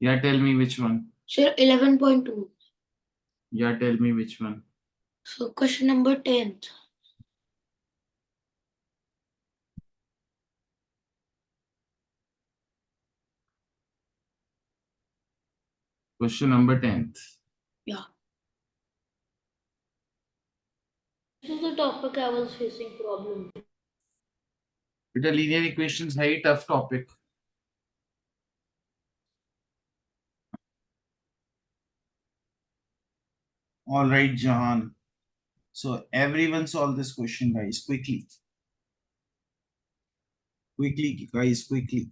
Yeah, tell me which one. Sir, 11.2. Yeah, tell me which one. So question number 10. Question number 10th. Yeah. This is the topic I was facing problem. बेटा linear equations है ही tough topic. All right, Jahan. So everyone solve this question, guys, quickly. Quickly, guys, quickly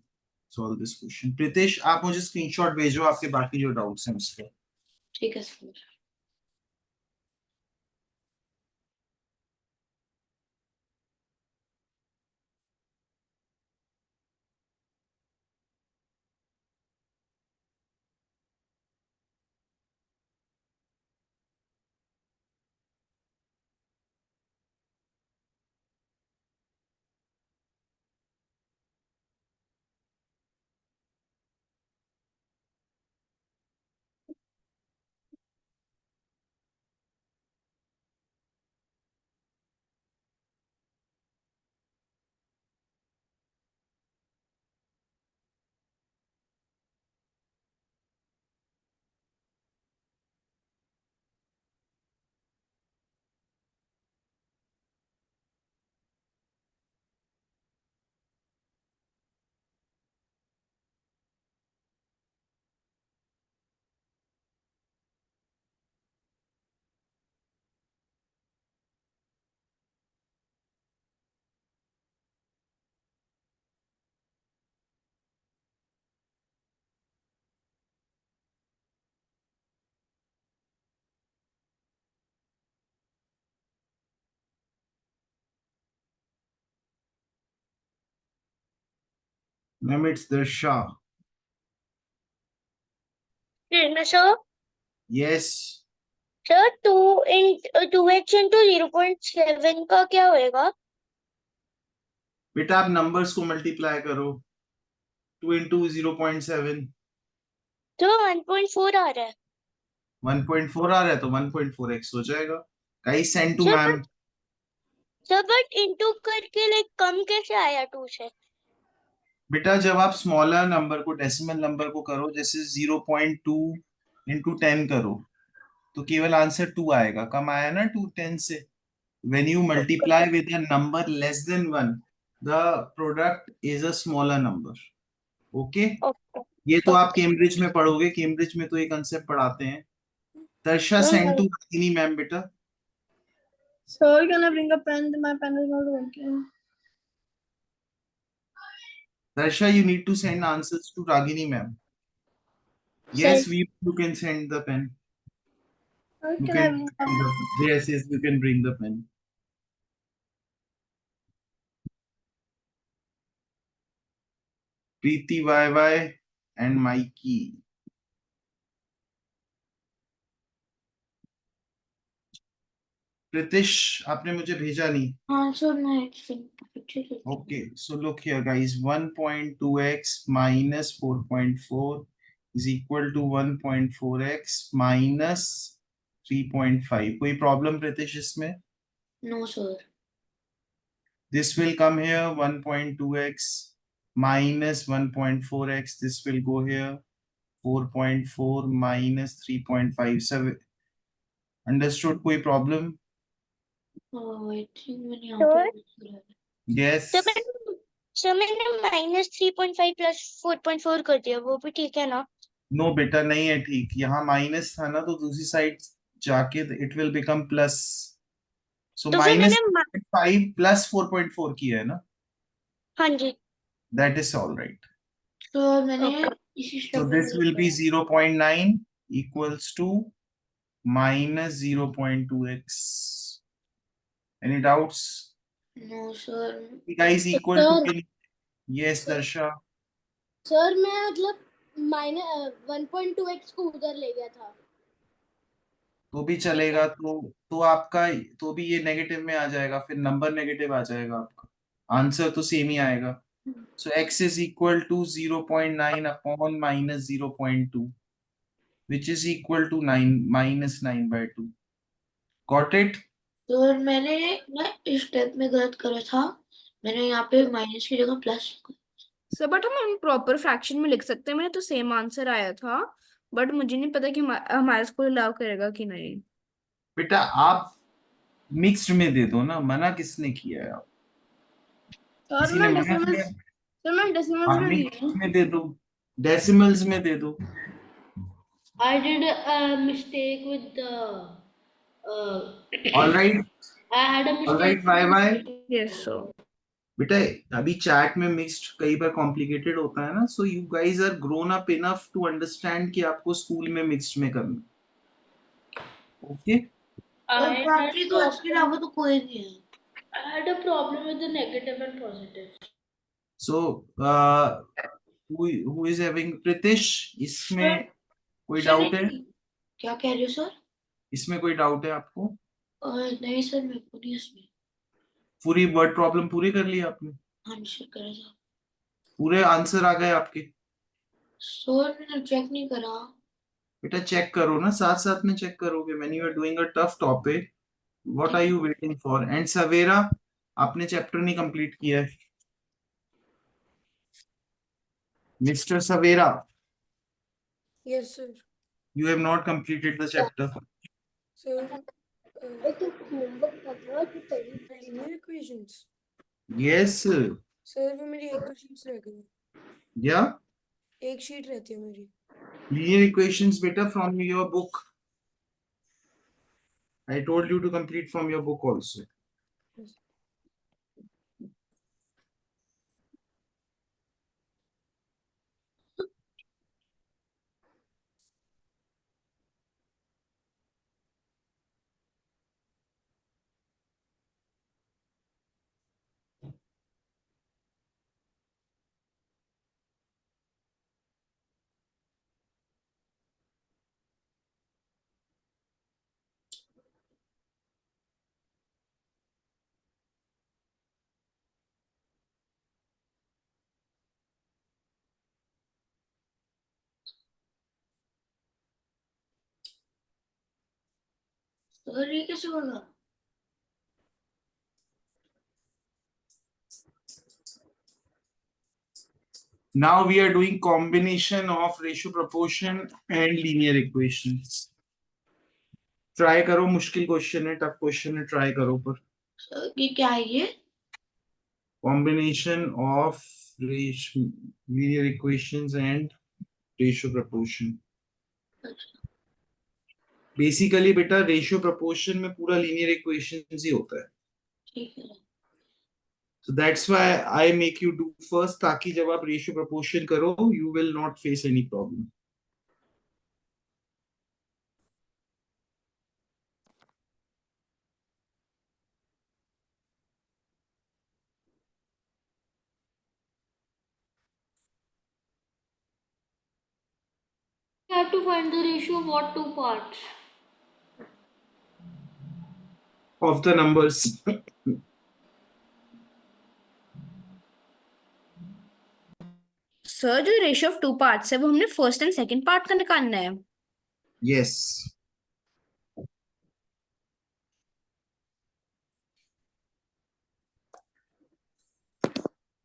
solve this question. Pritesh, आप मुझे screenshot भेजो आपके बाकी जो doubts हैं उसके. ठीक है sir. Ma'am, it's Darsha. Sir, Yes. sir, 2x into 0.7 का क्या होएगा? बेटा आप नंबर्स को मल्टीप्लाई करो. 2 into 0.7. तो 1.4 आ रहा है. 1.4 आ रहा है तो 1.4x हो जाएगा. Guys, send to sir ma'am. But into करके लाइक कम कैसे आया 2 से? बेटा जब आप स्मॉलर नंबर को डेसिमल नंबर को करो, जैसे 0.2 into 10 करो तो केवल आंसर 2 आएगा. कम आया ना 2 10 से. When you multiply with a number less than 1, the product is a smaller number. Okay? Okay. ये तो आप केम्ब्रिज में पढ़ोगे. केम्ब्रिज में तो ये कंसेप्ट पढ़ाते हैं. Tarsha, send to Ragini ma'am, beta. Sir, can I bring a pen? My pen is not working. Tarsha, you need to send answers to Ragini ma'am. Yes, you can send the pen. Sir, You can I can bring a yes, you can bring the pen. Preeti YY and Mikey. Pritish, आपने मुझे भेजा नहीं. हाँ sir मैं ठीक है. Okay, so look here, guys. 1.2x minus 4.4 is equal to 1.4x minus 3.5. कोई problem, Pritish, इसमें? No sir. This will come here, 1.2x minus 1.4x. This will go here, 4.4 minus 3.57. Understood? कोई problem? I think मैंने यहाँ पे Yes. Sir मैंने -3.5 plus 4.4 कर दिया, वो भी ठीक है ना? नो बेटा नहीं है ठीक. यहाँ माइनस था ना तो दूसरी साइड जाके इट विल बिकम प्लस. सो तो फिर मैंने -5 प्लस 4.4 किया है ना. हाँ जी. That is all right. तो मैंने Okay. इसी So step this will be 0.9 equals to minus 0.2x. Any doubts? No sir. Guys, equal to can, yes, Darsha. Sir मैं मतलब -1.2x को उधर ले गया था. तो भी चलेगा. तो आपका तो भी ये नेगेटिव में आ जाएगा. फिर नंबर नेगेटिव आ जाएगा. आपका आंसर तो सेम ही आएगा. So x is equal to 0.9 upon minus 0.2, which is equal to 9 minus 9 by 2. Got it? तो मैंने ना इस स्टेप में गलत करा था, मैंने यहाँ पे माइनस की जगह प्लस। सर बट हम प्रॉपर फ्रैक्शन में लिख सकते हैं, मैंने तो सेम आंसर आया था, बट मुझे नहीं पता कि हमारा स्कूल अलाउ करेगा कि नहीं। बेटा आप मिक्स्ड में दे दो ना, मना किसने किया है? आप सर किसी ने मैं मना डेसिमल्स किया? सर मैं डेसिमल्स आप में दिया मिक्स्ड में दे दो, डेसिमल्स में दे दो। I did a mistake with the. All right, I had a all right, mistake. Bye bye. Yes sir. बेटा अभी चैट में मिक्स्ड कई बार कॉम्प्लिकेटेड होता है ना, so you guys are grown up enough to understand कि आपको स्कूल में मिक्स्ड में करना। ओके Exactly, तो इसके अलावा तो कोई नहीं है। I had a problem with the negative and positive. So who is having Pritish, इसमें कोई डाउट है? क्या कह रहे हो सर? इसमें कोई डाउट है आपको? नहीं सर, मेरे को नहीं इसमें। पूरी वर्ड प्रॉब्लम पूरी कर ली आपने? हाँ जी सर, करें सर। पूरे आंसर आ गए आपके? सर मैंने चेक नहीं करा। बेटा चेक करो ना, साथ साथ में चेक करोगे। When you are doing a tough topic, what are you waiting for? And Savera, आपने चैप्टर नहीं कंप्लीट किया है। Mister Savera, yes sir. you have not completed the chapter. Sir linear equations, Yes, sir वो मेरी एक शीट रह गई, yeah, एक शीट रहती है मेरी। linear equations better from your book. I told you to complete from your book also. Sir ये कैसे होगा? Now we are doing combination of ratio proportion and linear equations. Try करो, मुश्किल क्वेश्चन है, टफ क्वेश्चन है, try करो पर। Sir ये क्या है ये? Combination of ratio, linear equations and ratio proportion. Basically बेटा रेशियो प्रोपोर्शन में पूरा लीनियर इक्वेशंस ही होता है। ठीक है। So that's why I make you do first, ताकि जब आप रेशियो प्रोपोर्शन करो you will not face any problem. You have to find the ratio of what two parts? Of the numbers. Sir जो ratio of two parts है वो हमने first and second part का निकालना है। Yes.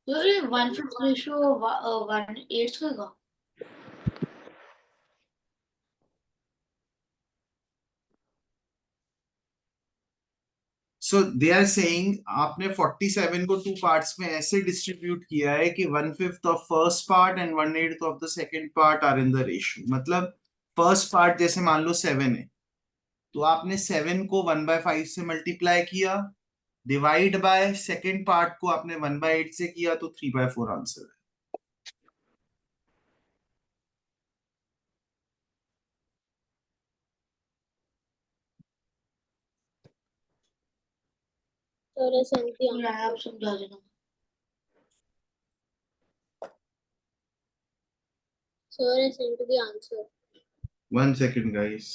सर ये 1/5 ratio 1/8 का। So they are saying आपने 47 को टू पार्ट्स में ऐसे डिस्ट्रीब्यूट किया है कि 1/5 of first part and 1/8 of the second part are in the ratio. मतलब फर्स्ट पार्ट जैसे मान लो 7 है, तो आपने 7 को 1/5 से मल्टीप्लाई किया, डिवाइड बाय सेकंड पार्ट को आपने 1/8 से किया, तो 3/4 आंसर है। सर एसेंट आप समझा देना। Sir I sent the answer. 1 second guys.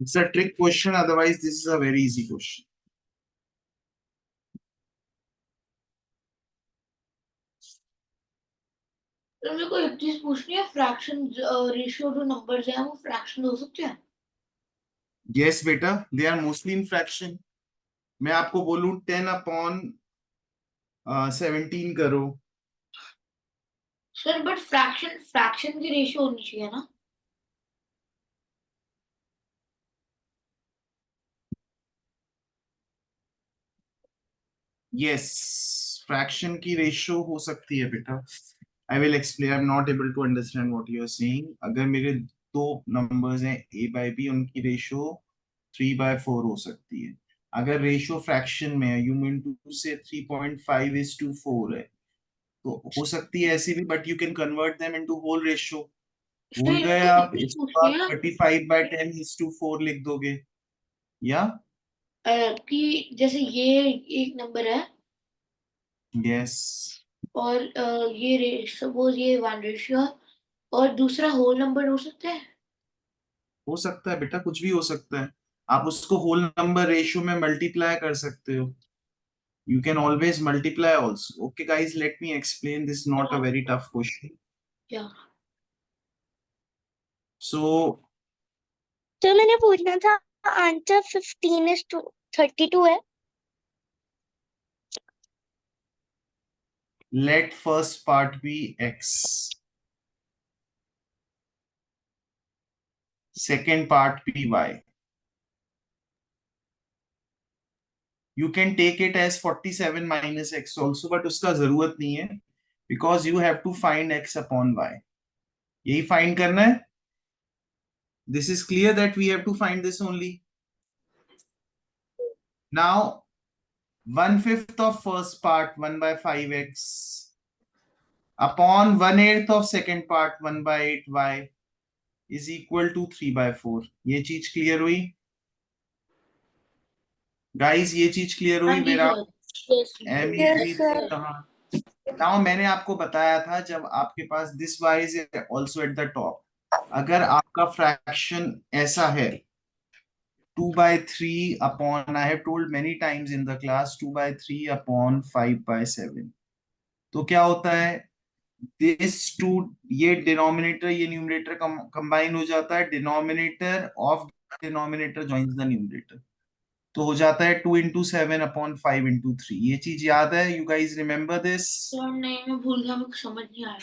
It's a trick question, otherwise this is a very easy question. तो मेरे को एक चीज पूछनी है, फ्रैक्शन रेशियो जो नंबर्स हैं वो फ्रैक्शन हो सकते हैं? Yes बेटा, they are mostly in fraction. मैं आपको बोलूं 10/17 करो, सर बट फ्रैक्शन फ्रैक्शन की रेशियो होनी चाहिए ना? yes, fraction की रेशियो हो सकती है बेटा. I will explain. I'm not able to understand what you are saying. अगर मेरे दो नंबर्स हैं a by b, उनकी रेशियो 3/4 हो सकती है. अगर रेशियो फ्रैक्शन में है, you mean to say 3.5:4 है, तो हो सकती है ऐसी भी, but you can convert them into whole ratio. Sir भूल गए मेरे को एक आप, चीज इसको पूछनी आप है 35/10:4 लिख दोगे, या कि जैसे ये एक नंबर है यस, और ये सपोज ये वन रेशियो और दूसरा होल नंबर हो सकता है? हो सकता है बेटा, कुछ भी हो सकता है. आप उसको होल नंबर रेशियो में मल्टीप्लाई कर सकते हो. You can always multiply also. Okay, guys, let me explain. This is not a very tough question. क्या? So, तो मैंने पूछना था, आंसर 15:32 है. let first part be x, second part be y. You can take it as 47 minus x also, but उसका जरूरत नहीं है, because you have to find x upon y. यही find करना है. This is clear that we have to find this only. Now, 1/5 of first part 1/5x upon 1/8 of second part 1/8y is equal to 3/4. ये चीज clear हुई guys? ये चीज clear हाँ हुई जी मेरा? Sir, Yes, sir. नाउ मैंने आपको बताया था, जब आपके पास this y is also at the top, अगर आपका फ्रैक्शन ऐसा है 2/3 upon, I have told many times in the class, 2/3 upon 5/7, तो क्या होता है, दिस टू, ये डिनोमिनेटर ये न्यूमरेटर कंबाइन हो जाता है, denominator of denominator joins the numerator, तो हो जाता है 2/7/5/3. ये चीज याद है? You guys remember this? Sir नहीं मैं भूल गया, मुझे समझ नहीं आया।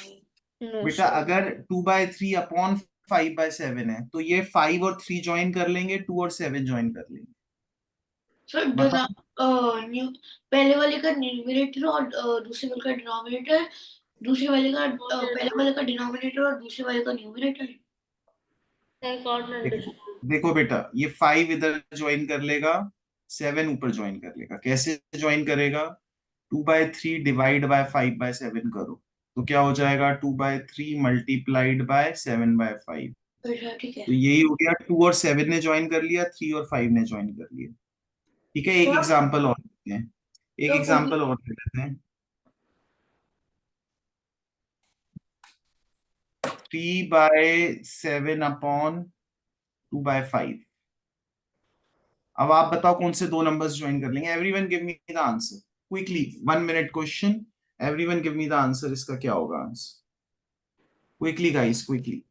No, बेटा sir. अगर 2/3/5/7 है, तो ये 5 और 3 ज्वाइन कर लेंगे, 2 और 7 ज्वाइन कर लेंगे. सर बताओ. पहले वाले का न्यूमरेटर और दूसरे वाले का डिनोमिनेटर, दूसरे वाले का पहले वाले का डिनोमिनेटर और दूसरे वाले का न्यूमरेटर। देखो बेटा, ये 5 इधर ज्वाइन कर लेगा, 7 ऊपर ज्वाइन कर लेगा. कैसे ज्वाइन करेगा? 2/3 डिवाइड बाय 5/7 करो, तो क्या हो जाएगा? 2/3 मल्टीप्लाइड बाय 7/5. अच्छा ठीक है। तो यही हो गया, 2 और 7 ने ज्वाइन कर लिया, 3 और 5 ने ज्वाइन कर लिया. ठीक है, एक तो एग्जांपल और लेते हैं, एक तो एग्जांपल और ले लेते हैं. 3/7/2/5. अब आप बताओ कौन से दो नंबर्स ज्वाइन कर लेंगे? Everyone give me the answer quickly, 1 minute question. Everyone give me the answer. इसका क्या होगा answer? Quickly guys, quickly.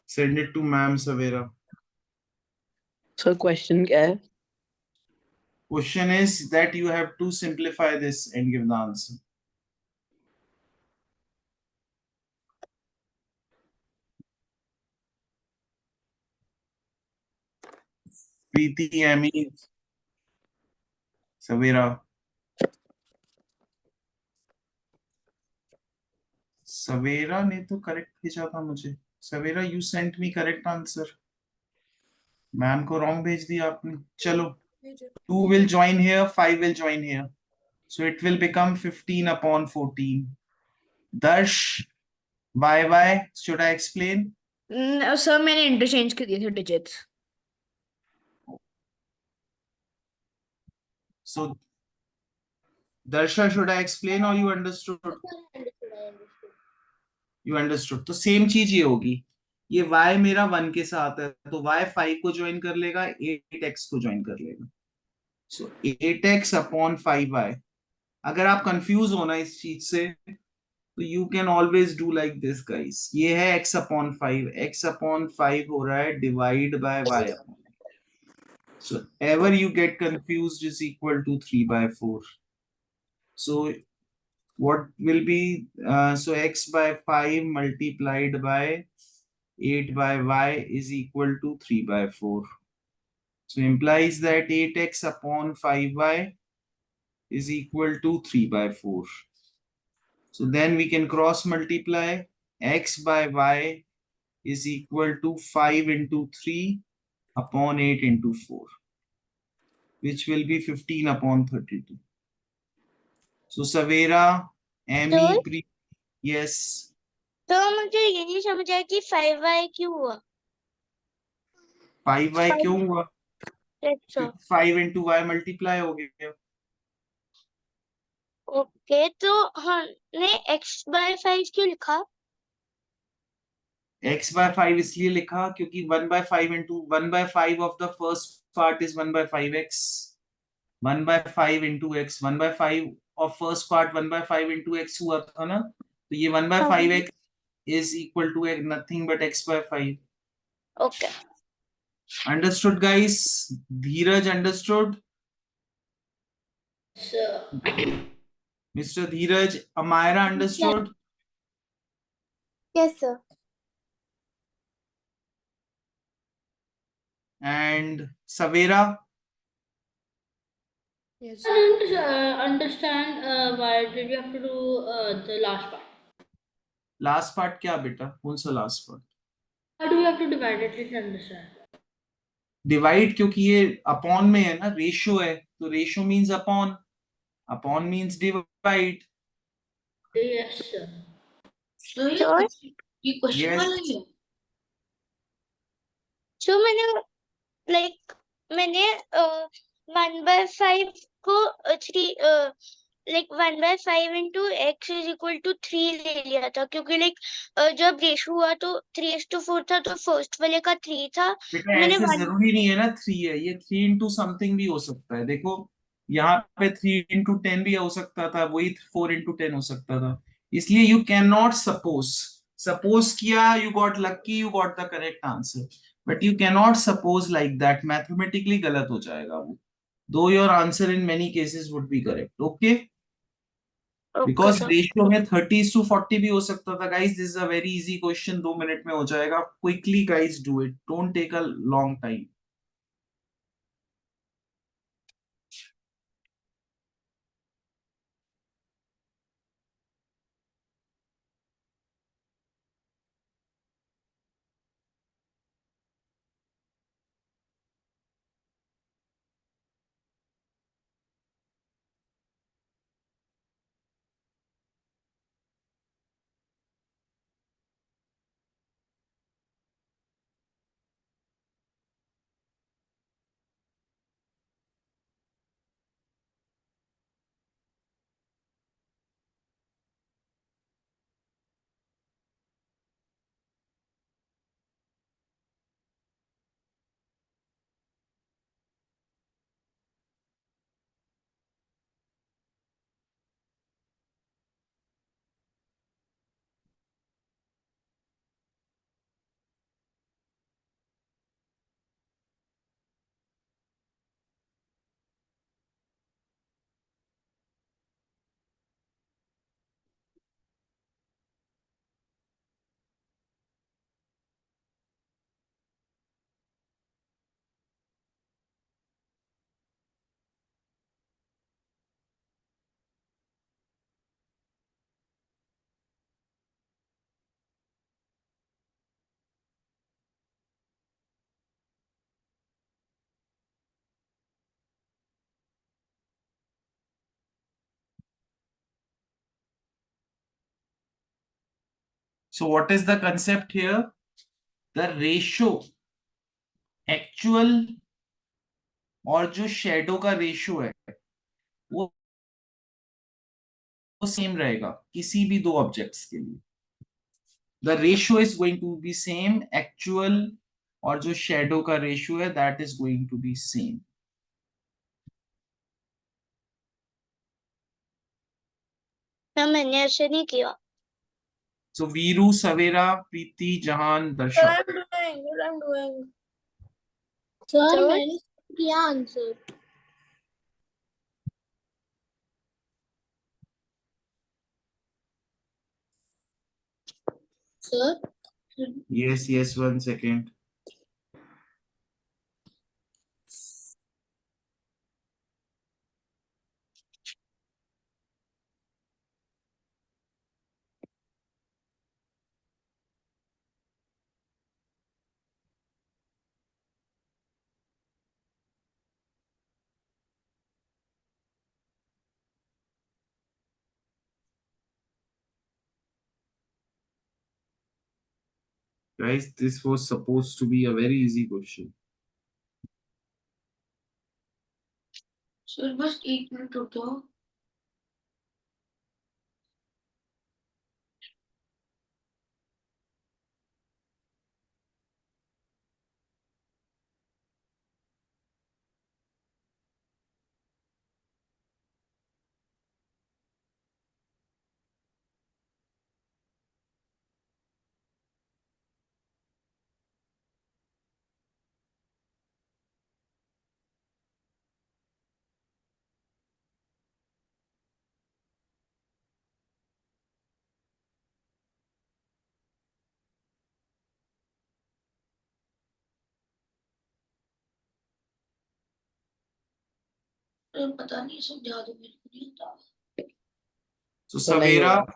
Send it to ma'am Savera. Sir question क्या है? Question is that you have to simplify this and give the answer. Preeti, Amy, Savera. सवेरा ने तो correct भेजा था मुझे. Savera, you sent me correct answer. Ma'am को wrong भेज दिया आपने. चलो, 2 will join here, 5 will join here, so it will become 15/14. Dash, why should I explain? Sir मैंने इंटरचेंज कर दिए थे digits. So, Darsha, should I explain or you understood? You understood. तो सेम चीज ये होगी, ये y मेरा 1 के साथ है तो y 5 को ज्वाइन कर लेगा, 8x को ज्वाइन कर लेगा। सो 8x अपॉन 5y। अगर आप कंफ्यूज हो ना इस चीज से, तो you can always do like this guys. ये है x अपॉन 5, x अपॉन 5 हो रहा है divide by y upon. So ever you get confused is equal to 3/4. So what will be, so x by 5 multiplied by 8 by y is equal to 3/4. So implies that 8x upon 5y is equal to 3/4. So then we can cross multiply. X by y is equal to 5 into 3 upon 8 into 4, which will be 15 upon 32. So Savera, तो Amy, yes. तो मुझे ये नहीं समझ आया कि 5y क्यों हुआ। 5y क्यों हुआ? 5 into y मल्टीप्लाई हो गया। ओके, तो हमने x/5 क्यों लिखा? x by 5 इसलिए लिखा क्योंकि 1/5 into 1/5 of the first part is 1/5x, 1/5 into x, 1/5 of first part 1/5 into x हुआ था ना, तो ये 1/5x is equal to nothing but x by 5. Okay, Understood guys? Dheeraj understood? Mr. Dheeraj, Amira understood? Yes, sir. And Savera? Yes. I didn't understand why did you have to do the last part? Last part क्या बेटा? कौन सा last part? How do you have to divide it? Let's understand. Divide क्योंकि ये upon में है ना, ratio है, तो ratio means upon, upon means divide. Yes, sir. तो ये क्वेश्चन Yes. वाला ही है। जो मैंने 1/5 को 3 1/5 into x is equal to 3 ले लिया था, क्योंकि जब रेशो हुआ तो 3:4 था, तो फर्स्ट वाले का 3 था। बेटा मैंने ऐसे 1 जरूरी नहीं है ना 3 है, ये 3 इंटू समथिंग भी हो सकता है। देखो यहाँ पे 3 इंटू 10 भी हो सकता था, वही 4 इंटू 10 हो सकता था। इसलिए you can not suppose, suppose किया you got lucky, you got the correct answer, but you can not suppose like that, mathematically गलत हो जाएगा वो। Though your answer in many cases would be correct. Okay, okay because sir. Ratio में 30:40 भी हो सकता था guys. This is a very easy question, 2 minute में हो जाएगा। Quickly guys do it, don't take a long time. So what is the concept here? The ratio actual और जो शेडो का रेशो है वो सेम रहेगा किसी भी दो ऑब्जेक्ट्स के लिए. The ratio is going to be same. Actual और जो शेडो का रेशो है that is going to be same. Ma'am मैंने ऐसे नहीं किया. सो वीरू, सवेरा, प्रीति, जहान, Sir, दर्शा. I'm doing. What I'm doing. Sir Sir? मैंने किया answer. Sir Yes, yes, 1 second. Guys, this was supposed to be a very easy question. Sir बस 1 minute रुक जाओ. सर पता नहीं समझा दो मेरे को नहीं आता. So तो नहीं सवेरा, होगा.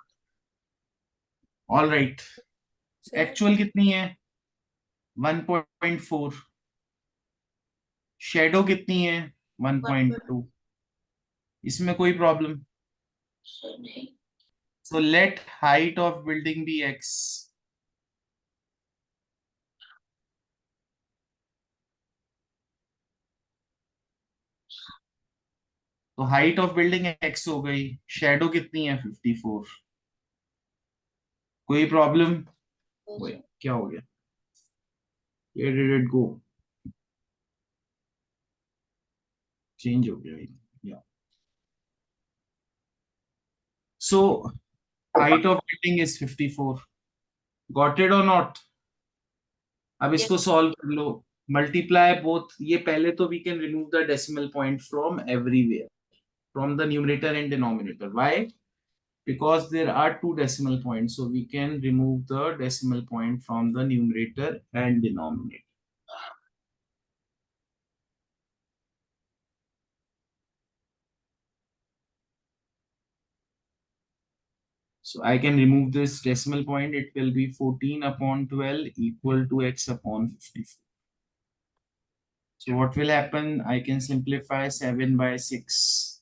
all right. Sir. एक्चुअल कितनी है? 1.4. शेडो कितनी है? 1.2. इसमें कोई प्रॉब्लम? सर नहीं. So let height of building be x. तो हाइट ऑफ बिल्डिंग x हो गई. शेडो कितनी है? 54. कोई प्रॉब्लम? क्या हो गया? Where did it go? Change हो गया. Yeah. So height of building is 54. Got it or not? अब इसको सॉल्व कर लो. Multiply both. ये पहले तो we can remove the decimal point from everywhere, from the numerator and denominator. Why? Because there are two decimal points, so we can remove the decimal point from the numerator and denominator. So I can remove this decimal point. It will be 14 upon 12 equal to x upon 54. So what will happen? I can simplify 7 by 6.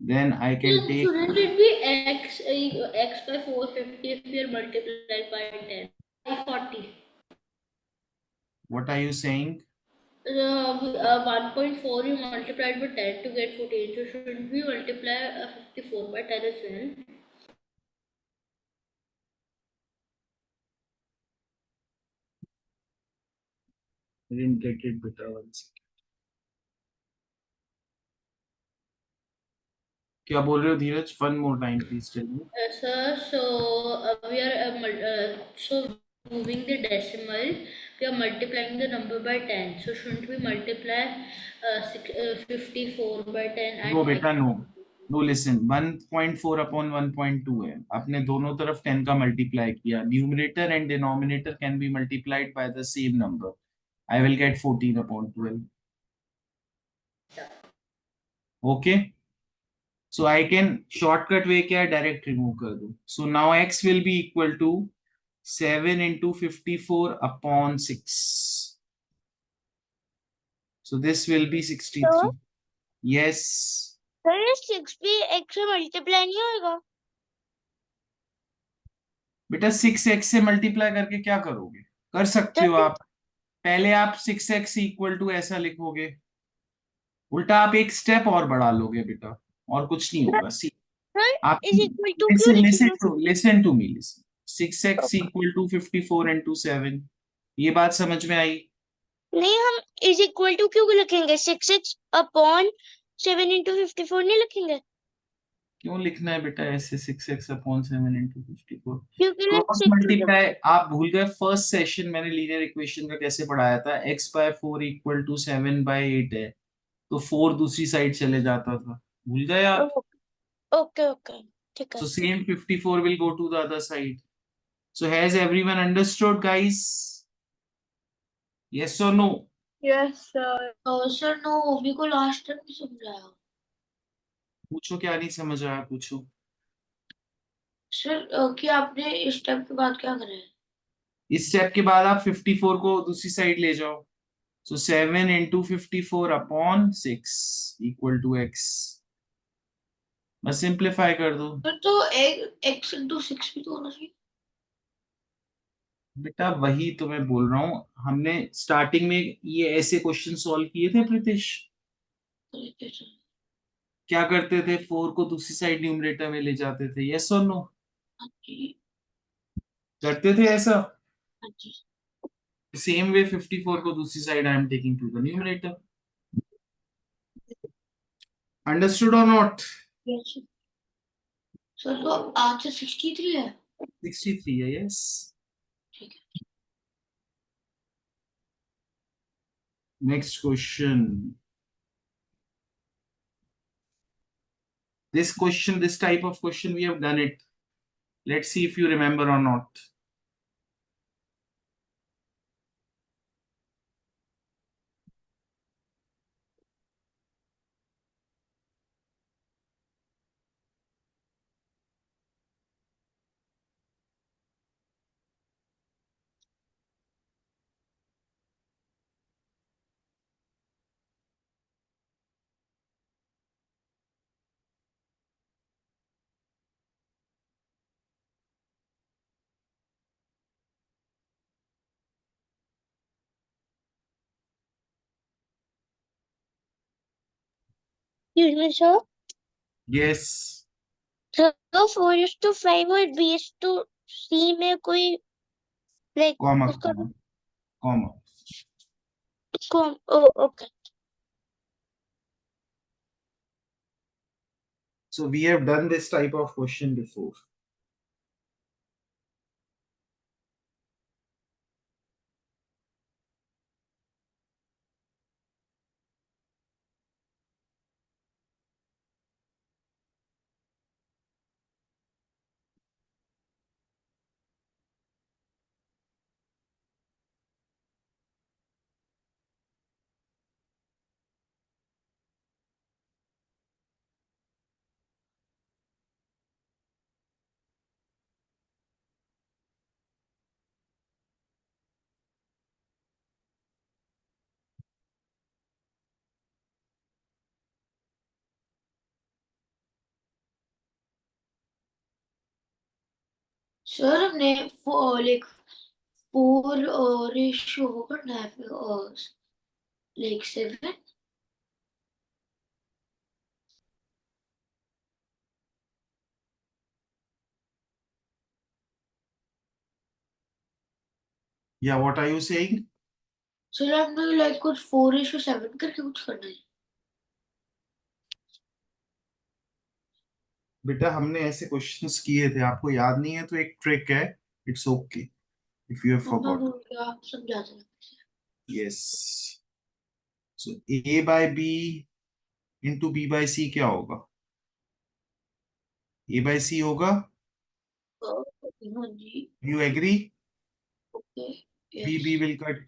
Then I can take. Shouldn't it be x by 450 if we are multiplied by 10? 40. What are you saying? 1.4 you multiplied by 10 to get 14. So shouldn't we multiply 54 by 10 as well? I didn't get it, beta. 1 second. क्या बोल रहे हो धीरज? One more time, please tell me. Sir, so we are so moving the decimal, we are multiplying the number by 10. So shouldn't we multiply 54 by 10 and No, beta, no. No, listen. 1.4 upon 1.2 है. आपने दोनों तरफ 10 का multiply किया. Numerator and denominator can be multiplied by the same number. I will get 14 upon 12. Okay. So I can shortcut way क्या direct remove कर दो. So now x will be equal to 7 into 54 upon 6. So this will be 63. Yes. Sir ये 6 भी x से multiply नहीं होएगा? बेटा 6x से मल्टीप्लाई करके क्या करोगे? कर सकते हो तो आप। पहले आप 6x इक्वल टू ऐसा लिखोगे, उल्टा आप एक स्टेप और बढ़ा लोगे बेटा, और कुछ नहीं होगा। सी सर आप इज इक्वल टू क्यों लिसन लिखेंगे? To me listen. 6x equal to 54 into 7, ये बात समझ में आई? नहीं, हम इज इक्वल टू क्यों लिखेंगे? 6x अपॉन 7 इंटू 54 नहीं लिखेंगे? क्यों लिखना है बेटा ऐसे 6x अपॉन 7 इंटू 54? क्योंकि लाइक क्रॉस 6 मल्टीप्लाई आप भूल गए, फर्स्ट सेशन मैंने लीनियर इक्वेशन का कैसे पढ़ाया था, x/4 इक्वल टू 7/8 है, तो 4 दूसरी साइड चले जाता था, भूल गए आप? ओके ओके, ठीक है। So same 54 will go to the other side. So has everyone understood, guys? Yes or no? Yes, sir. Sir no, अभी को लास्ट टाइम नहीं समझाया। पूछो, क्या नहीं समझ आया, पूछो। सर कि आपने इस स्टेप के बाद क्या करा है? इस स्टेप के बाद आप 54 को दूसरी साइड ले जाओ। So 7 into 54 upon 6 equal to x। बस सिंप्लीफाई कर दो सर तो x इंटू 6 भी तो होना चाहिए। बेटा, वही तो मैं बोल रहा हूँ, हमने स्टार्टिंग में ये ऐसे क्वेश्चन सॉल्व किए थे प्रीतिश। ठीक है सर। क्या करते थे, 4 को दूसरी साइड न्यूमरेटर में ले जाते थे, यस और नो? हाँ जी, करते थे ऐसा? हाँ जी। सेम वे 54 को दूसरी side I am taking to the numerator. Understood और नॉट? Yes sir. तो आंसर 63 है। 63 है, यस। ठीक है। Next question. this type of question we have done it. Let's see if you remember or not. Excuse me sir. Yes. तो 4:5 और B:C में कोई लाइक Comma, उसका comma, comma. कौन? Oh okay. So we have done this type of question before. Sir हमने like 4 ratio करना है like 7। Yeah, what are you saying? Sir हमने लाइक कुछ 4:7 करके कुछ करना है। बेटा हमने ऐसे क्वेश्चंस किए थे, आपको याद नहीं है तो एक ट्रिक है, it's okay if you have मैं फॉरगॉट। भूल गया, आप समझा देना। Yes. So a by b into b by c क्या होगा? a by c होगा, हाँ जी। you agree? Okay. b yes. b will cut.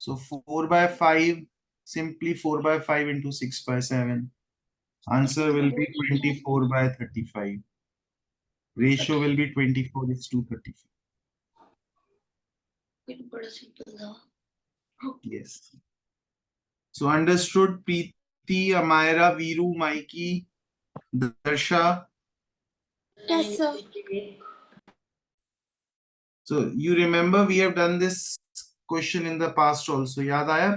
So 4 by 5, simply 4 by 5 into 6 by 7. Answer will be 24 by 35. Ratio will be 24:35. बड़ा simple था। Yes. So understood, Preeti, Amira, Viru, Mikey, Darsha. Yes, sir. So you remember we have done this question in the past also. याद आया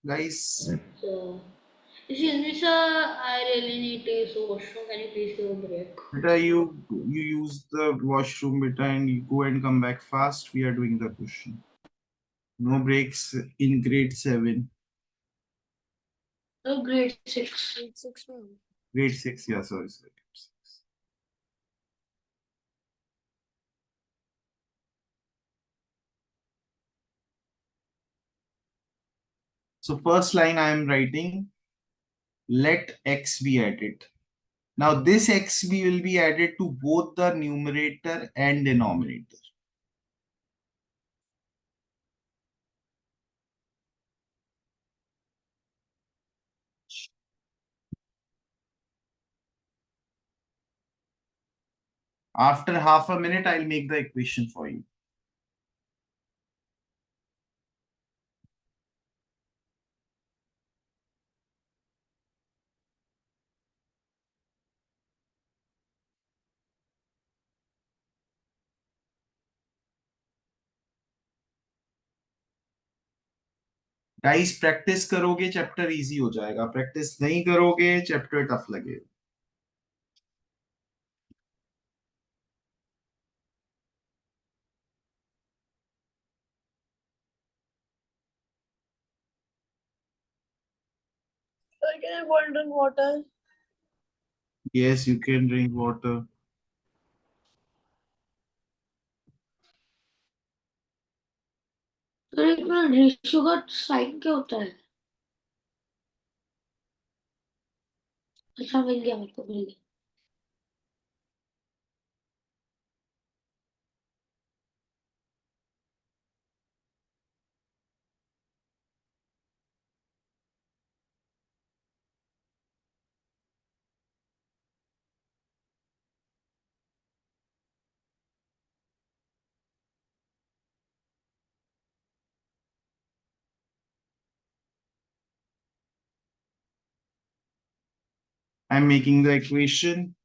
guys? So, excuse me, sir. I really need to use the washroom. Can you please give a break? Beta, you use the washroom, beta, and you go and come back fast. We are doing the question. No breaks in grade 7. So, grade 6. Grade 6 में हूँ। Grade 6, yeah, sorry. So first line I am writing, let x be added. Now this xb will be added to both the numerator and denominator. After half a minute, I'll make the equation for you. Guys practice करोगे chapter easy हो जाएगा, practice नहीं करोगे chapter tough लगेगा. Sir, can I go and drink water? Yes, you can drink water. तो एक minute, ratio का sign क्या होता है? अच्छा, मिल गया, मेरे को मिल गया. I'm making the equation.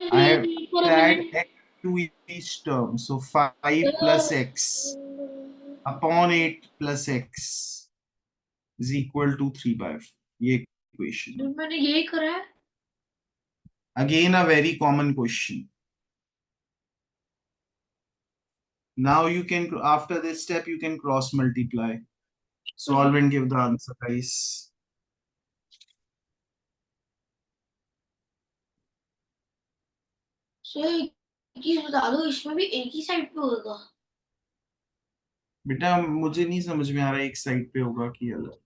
I have to add x to each term. So 5 plus x upon 8 plus x is equal to 3/4. ये equation. तो मैंने यही करा है. Again, a very common question. Now you can, after this step, you can cross multiply. Solve and give the answer, guys. Sir एक चीज बता दो, इसमें भी एक ही साइड पे होगा? बेटा मुझे नहीं समझ में आ रहा है एक साइड पे होगा कि अलग.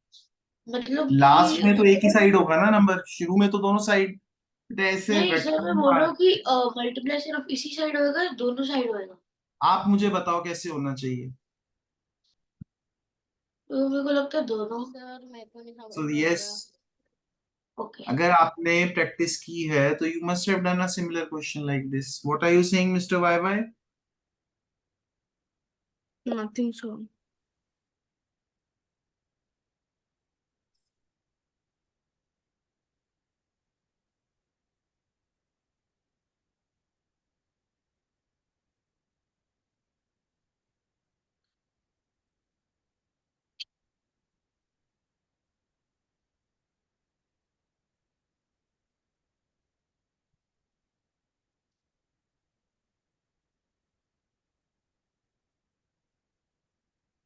मतलब लास्ट कि में तो एक ही साइड होगा ना नंबर, शुरू में तो दोनों साइड. बेटा ऐसे नहीं सर, मैं बोल रहा हूँ कि मल्टीप्लाई सिर्फ इसी साइड होएगा, दोनों साइड होएगा? आप मुझे बताओ कैसे होना चाहिए. तो मेरे को लगता है दोनों. सर मेरे को नहीं समझ So में आ yes, रहा। ओके. अगर आपने प्रैक्टिस की है तो you must have done a similar question like this. What are you saying, Mr. YY? Nothing so.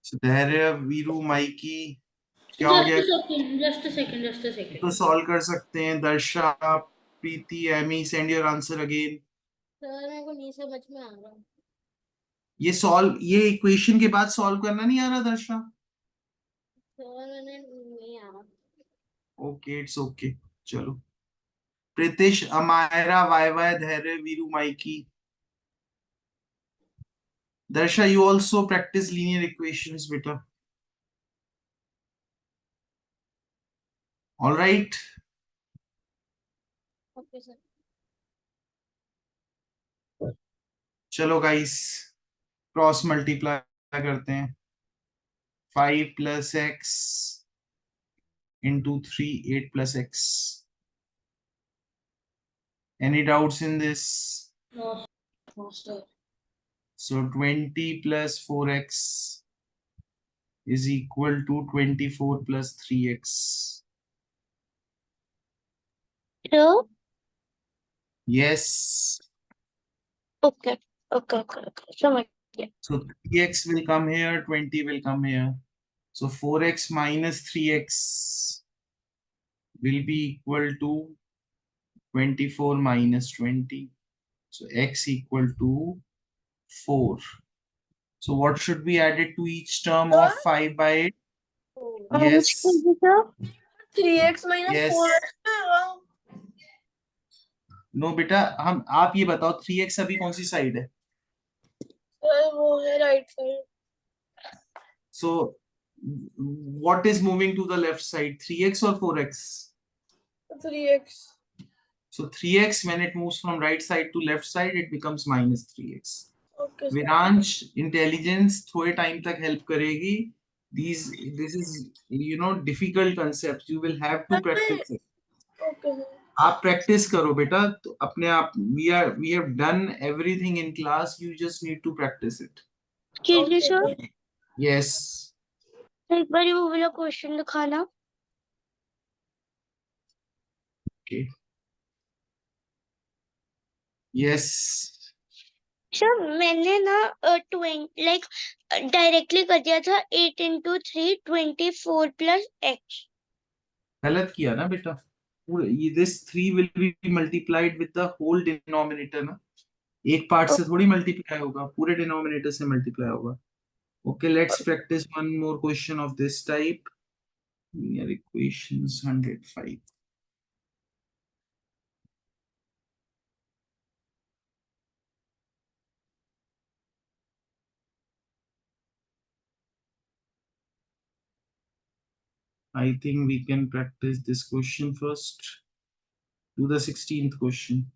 So धैर्य, वीरू, माइकी, क्या हो गया? Just a second. तो सॉल्व कर सकते हैं. Darsha, Preeti, Amy, send your answer again. Sir मेरे को नहीं समझ में आ रहा। ये इक्वेशन के बाद सॉल्व करना नहीं आ रहा दर्शा? सर मैंने नहीं आ रहा। Okay, it's okay. चलो, प्रीतिश, अमायरा, वाई, धैर्य, Veeru, Mikey. Darsha, you also practice linear equations, beta. All right. Okay sir. चलो guys, क्रॉस मल्टीप्लाई करते हैं. 5 plus x into 3, 8 plus x. Any doubts in this? No sir. So 20 plus 4x is equal to 24 plus 3x. So, Yes. okay. समझ गया. So 3x will come here, 20 will come here. So 4x minus 3x will be equal to 24 minus 20. So x equal to 4. So what should be added to each term of 5 by 8? Which Yes. will be the 3x minus Yes. 4x. No बेटा हम आप ये बताओ 3x अभी कौन सी side है? वो है right side. So what is moving to the left side, 3x or 4x? 3x. So 3x, when it moves from right side to left side, it becomes minus 3x. Okay. Viraansh intelligence थोड़े time तक help करेगी. This is difficult concepts. You will have to practice it. Okay. आप practice करो बेटा, तो अपने आप we have done everything in class. You just need to practice it. Excuse me, sir. Yes. एक बार वो वाला क्वेश्चन दिखाना. Okay. Yes. सर मैंने ना 20 लाइक डायरेक्टली कर दिया था 8 into 3 24 plus x. गलत किया ना बेटा. This 3 will be multiplied with the whole denominator ना. एक पार्ट से थोड़ी मल्टीप्लाई होगा, पूरे डिनोमिनेटर से मल्टीप्लाई होगा. Okay, let's practice one more question of this type. Linear equations 105. I think we can practice this question first. Do the 16th question.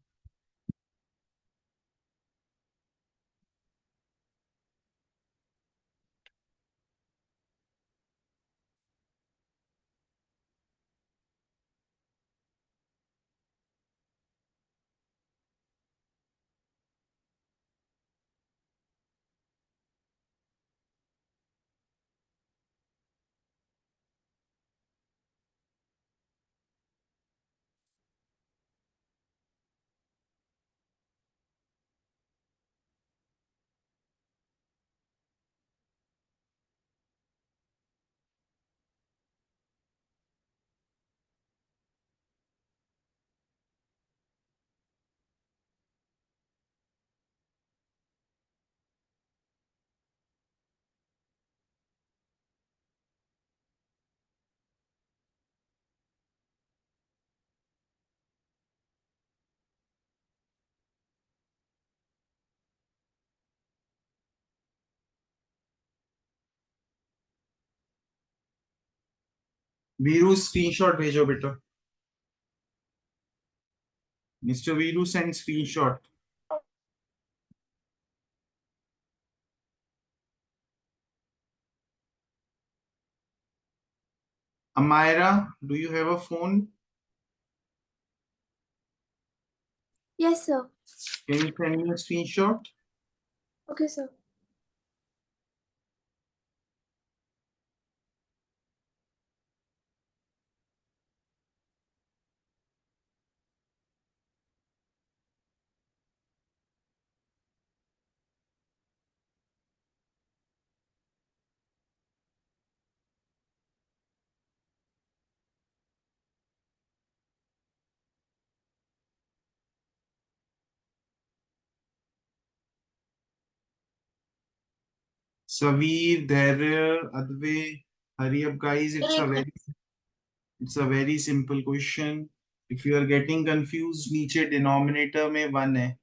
Veeru screenshot भेजो बेटा. Mr. Veeru send screenshot. Amira, do you have a phone? Yes, sir. Can you send me a screenshot? Okay, sir. Saveer, Dhairya, Advay, hurry up guys. It's a very simple question. If you are getting confused, नीचे denominator में 1 है.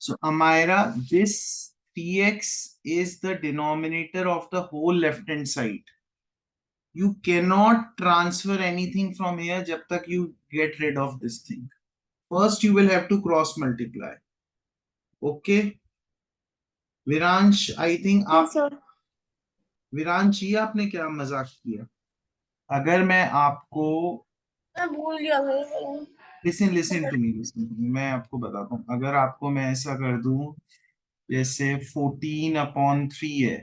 So Amira, this 3x is the denominator of the whole left hand side. You cannot transfer anything from here जब तक you get rid of this thing. first you will have to cross multiply. Okay, Viransh, I think Yes, आप, sir. Viransh ये आपने क्या मजाक किया? अगर मैं आपको, मैं भूल गया भाई। लिसन लिसन टू मी, मैं आपको बताता हूँ, अगर आपको मैं ऐसा कर दूं जैसे 14/3 है,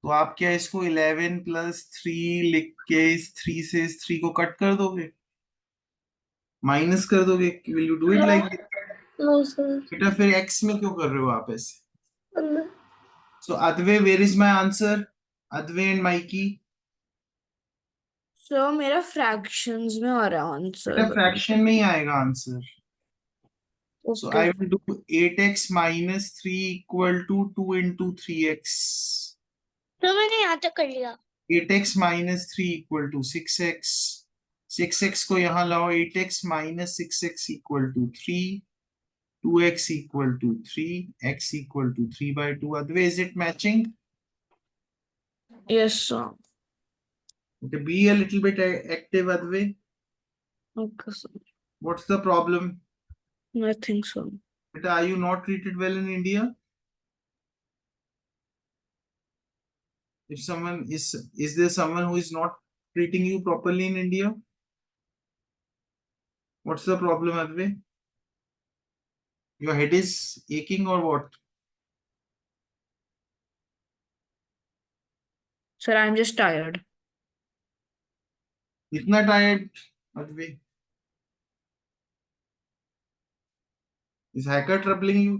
तो आप क्या इसको 11+3 लिख के इस 3 से इस 3 को कट कर दोगे, माइनस कर दोगे? Will you do it like this? No sir. बेटा फिर x में क्यों कर रहे हो आप ऐसे? So Advay, where is my answer? Advay and Mikey, so मेरा फ्रैक्शंस में आ रहा है बेटा आंसर। फ्रैक्शन में ही आएगा answer. So okay, I will do 8x minus 3 equal to 2 into 3x. तो मैंने यहाँ तक कर लिया. 8x minus 3 equal to 6x. 6x को यहाँ लाओ, 8x minus 6x equal to 3. 2x equal to 3. X equal to 3/2. Adve, is it matching? Yes sir. Okay, be a little bit active, Adve. Okay sir. What's the problem? Nothing sir. Beta, are you not treated well in India? If someone is there someone who is not treating you properly in India? What's the problem, Adve? Your head is aching or what? Sir I am just tired. इतना tired, Adve? Is hacker troubling you?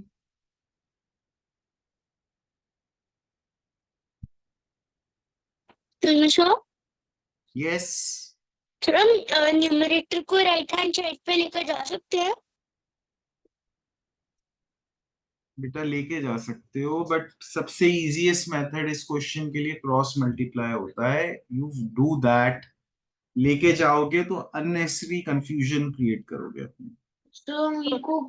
Sir Yes. Sir हम numerator को right hand side पे लेकर जा सकते हैं. बेटा लेके जा सकते हो, बट सबसे इजीएस्ट मेथड इस क्वेश्चन के लिए क्रॉस मल्टीप्लाई होता है. You do that. लेके जाओगे तो अननेसेसरी कंफ्यूजन क्रिएट करोगे अपनी. तो मेरे को,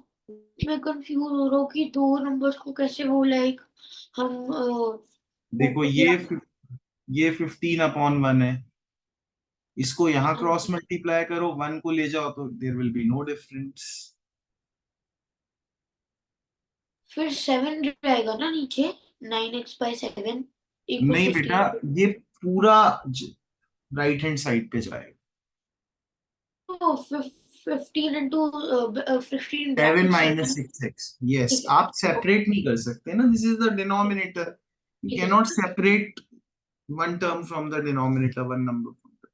मैं कंफ्यूज हो रहा हूँ कि दो नंबर्स को कैसे वो लाइक हम देखो ये 15/1 है, इसको यहाँ क्रॉस मल्टीप्लाई करो, 1 को ले जाओ तो there will be no difference. फिर 7 रहेगा ना नीचे, 9x/7 इक्वल नहीं 15. बेटा, ये पूरा राइट हैंड साइड पे जाएगा. तो 15 into 15 7 brackets minus 6x. Yes, ठीक है, आप सेपरेट नहीं कर सकते ना. This is the denominator. You ठीक है. cannot separate one term from the denominator, one number from the.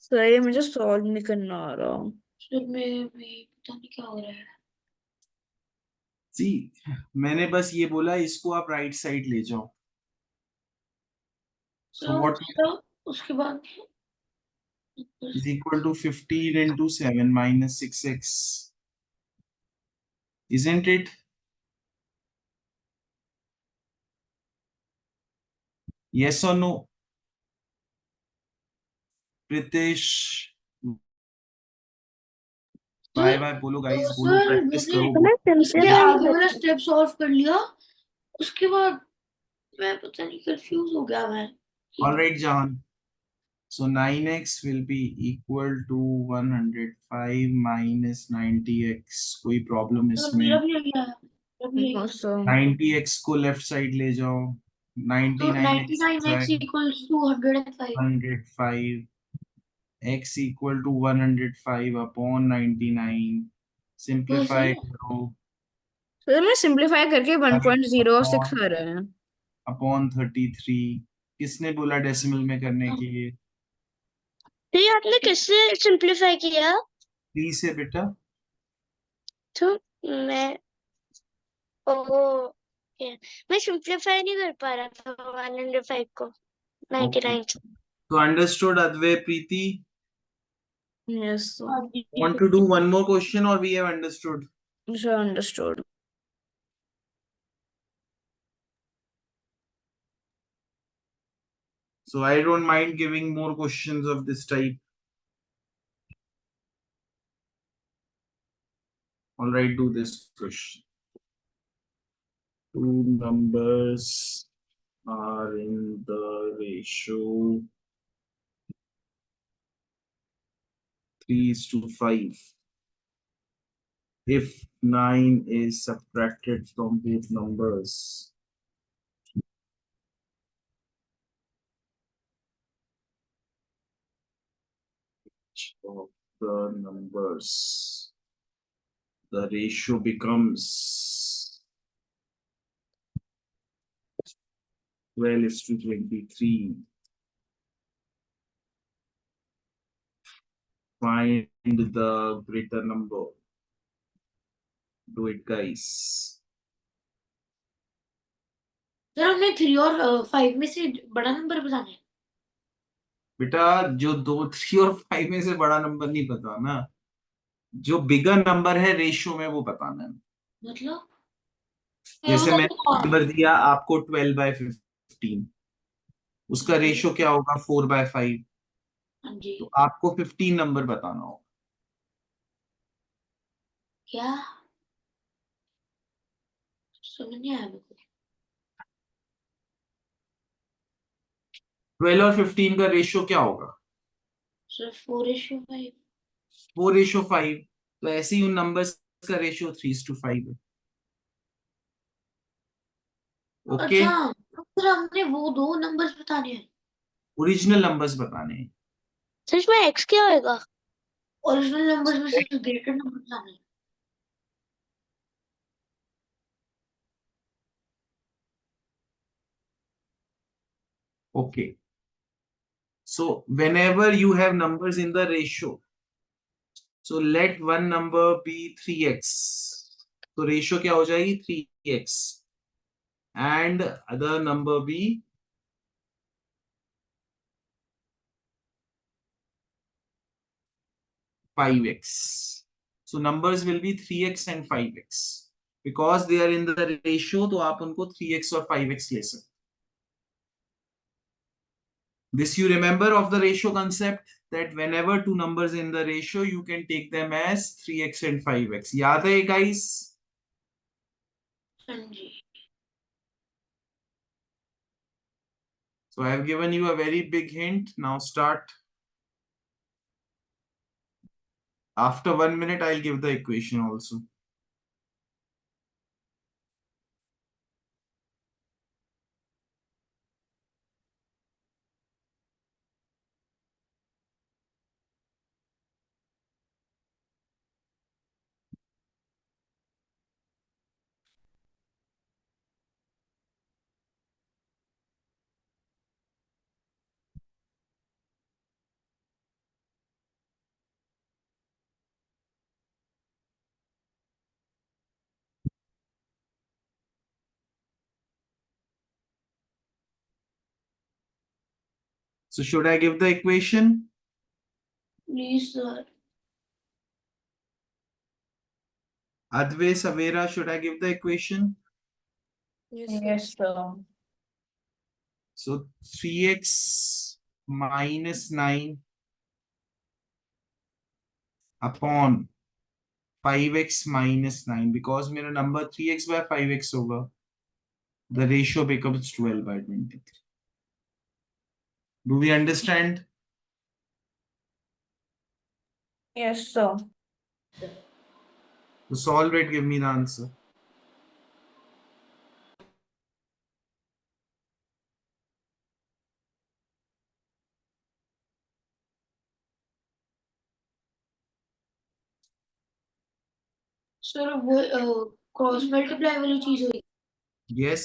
Sir ये मुझे सॉल्व नहीं करना आ रहा. फिर मैं पता नहीं क्या हो रहा है. See, मैंने बस ये बोला इसको आप राइट साइड ले जाओ. So what उसके बाद is equal to 15 into 7 minus 6x? Isn't it? Yes or no? Pritesh, bye bye बोलो गाइस, बोलो सर प्रैक्टिस मैंने करो। मैं इसके simplify आगे कर वाला स्टेप सॉल्व कर लिया, उसके बाद मैं पता नहीं कंफ्यूज हो गया मैं। All right, Jahan. So 9x will be equal to 105 minus 90x. कोई प्रॉब्लम सर इसमें? मेरा भी यही आया, मेरा भी यही No, आया। sir. 90x को लेफ्ट साइड ले जाओ, तो 99x 99x equals to 105। 105, x equal to 105 upon 99. तो ऐसे सिंप्लीफाई ही करो, सर मैं सिंप्लीफाई करके 1.06 अपॉन आ रहे हैं। अपॉन 33। किसने बोला डेसिमल में करने के लिए? तो ये आपने किससे सिंप्लीफाई किया? 3 से बेटा। तो मैं ओके, मैं सिंप्लीफाई नहीं कर पा रहा था 105 को ओके, 99 से। तो understood Advait, Preeti? Yes, sir. Want to do one more question or we have understood? Sure, understood. So I don't mind giving more questions of this type. All right, do this question. Two numbers are in the ratio 3:5. If 9 is subtracted from both numbers, each of the numbers, the ratio becomes 12:23. Find the greater number. Do it, guys. Sir हमने 3 और 5 में से बड़ा number बताना है। बेटा जो 2, 3 और 5 में से बड़ा नंबर नहीं पता ना, जो बिगर नंबर है रेशियो में वो बताना है। मतलब जैसे मैंने नंबर दिया आपको 12/15, उसका रेशियो क्या होगा? 4/5। हाँ जी। तो आपको 15 नंबर बताना होगा। क्या समझ नहीं आया मेरे को। 12 और 15 का रेशियो क्या होगा? सर 4:5। 4:5। तो ऐसे ही उन नंबर्स का रेशियो 3:5 है। ओके, अच्छा सर हमने वो 2 नंबर्स बताने हैं। ओरिजिनल नंबर्स बताने हैं। सच में x क्या होएगा? ओरिजिनल नंबर्स में से ग्रेटर नंबर बताने हैं। Okay. So whenever you have numbers in the ratio, so let one number be 3x. तो रेशियो क्या हो जाएगी? 3x and other number be 5x. So numbers will be 3x and 5x because they are in the ratio. तो आप उनको 3x और 5x ले सकते। This you remember of the ratio concept, that whenever two numbers in the ratio, you can take them as 3x and 5x. याद है guys? हाँ जी। So I have given you a very big hint. Now start. After 1 minute, I'll give the equation also. So should I give the equation? Please sir. Advay, Savera, should I give the equation? Yes, sir. So 3x minus 9 upon 5x minus 9, because मेरा number 3x by 5x होगा, the ratio becomes 12 by 23. Do we understand? Yes, sir. So solve it, give me the answer. Sir वो cross multiply वाली चीज हुई। Yes.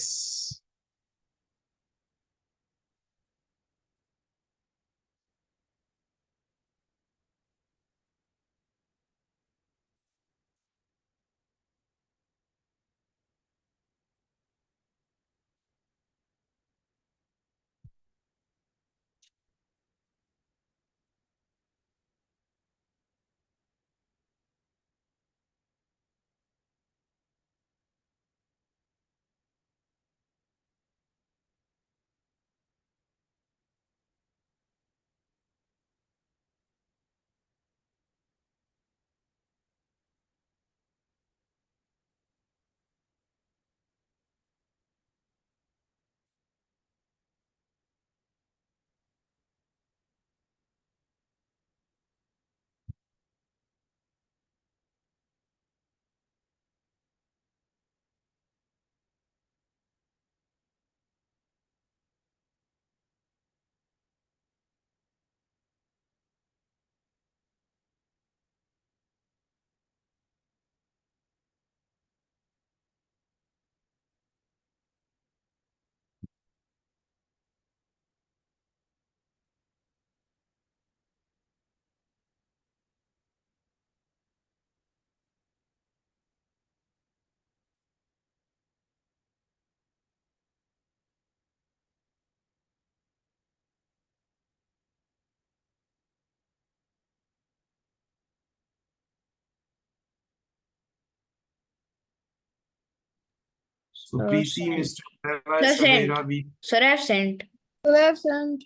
So Preeti, Mr. Trevor, Sir, sent. Savera, Sir, I have sent. Left hand.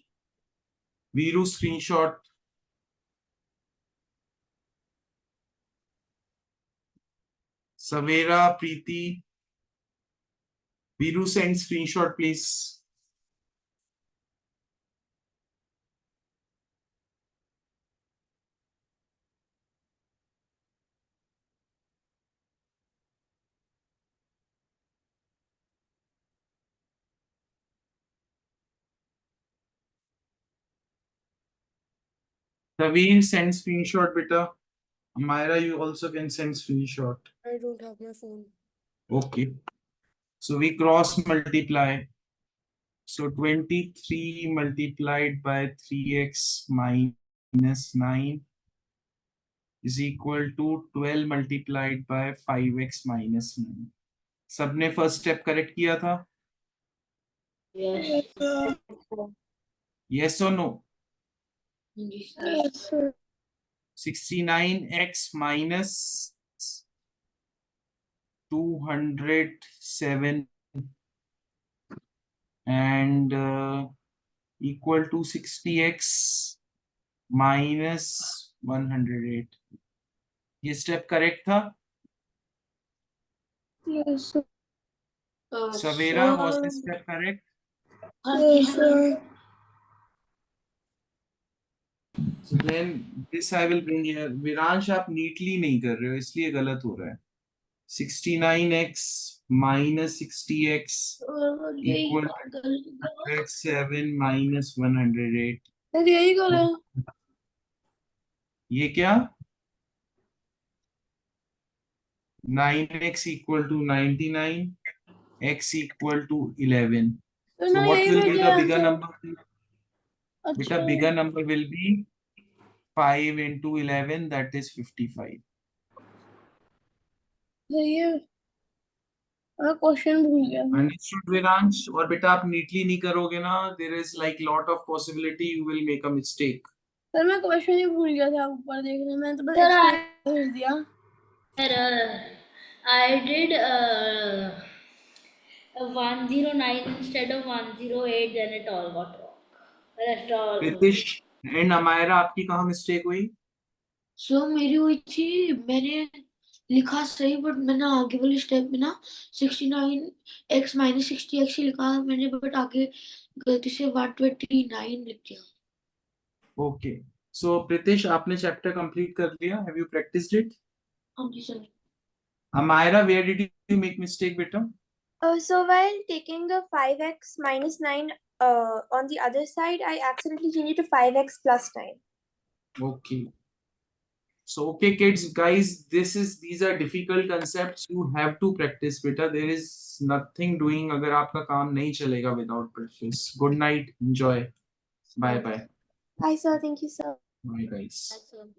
Viru screenshot. Savera, Preeti. Viru send screenshot, please. Savir, send screenshot, beta. Myra, you also can send screenshot. I don't have my phone. Okay. So we cross multiply. So 23 multiplied by 3x minus 9 is equal to 12 multiplied by 5x minus 9. सबने first step correct किया था? Yes Yes or no? Yes, sir. 69x minus 207 and equal to 60x minus 108. ये step correct था? Yes, sir. Savera, was this step correct? Yes, sir. So then this I will bring here. Viransh आप neatly नहीं कर रहे हो इसलिए गलत हो रहा है. 69x minus 60x equal to 107 minus 108. Sir यही करो. ये क्या? 9x equal to 99, x equal to 11. तो So ना what यही will be the भेजा bigger answer. number? Beta, bigger number will be 5 into 11, that is 55. सही है. मैं क्वेश्चन भूल गया. Understood, Viransh? और बेटा आप neatly नहीं करोगे ना, there is like lot of possibility you will make a mistake. Sir मैं क्वेश्चन ही भूल गया था ऊपर देखने में, तो बस Sir, एक्सप्लेन भेज दिया. I did 109 instead of 108, then it all got wrong. Rest all. Pritish and Amira, आपकी कहाँ मिस्टेक हुई? सो मेरी हुई थी, मैंने लिखा सही बट मैंने आगे वाले स्टेप में ना 69x माइनस 60x ही लिखा मैंने, बट आगे गलती से 129 लिख दिया। ओके, सो प्रीतिश आपने चैप्टर कंप्लीट कर लिया? Have you practised it? हाँ जी sir. Amira, where did you make mistake, beta? So while taking the 5x minus 9 on the other side, I accidentally changed it to 5x plus 9. Okay. So, okay, kids, guys, these are difficult concepts. You have to practice, beta. There is nothing doing अगर आपका काम नहीं चलेगा without practice. Good night. Enjoy. Bye bye. Bye, sir. Thank you, sir. Bye, guys. That's all.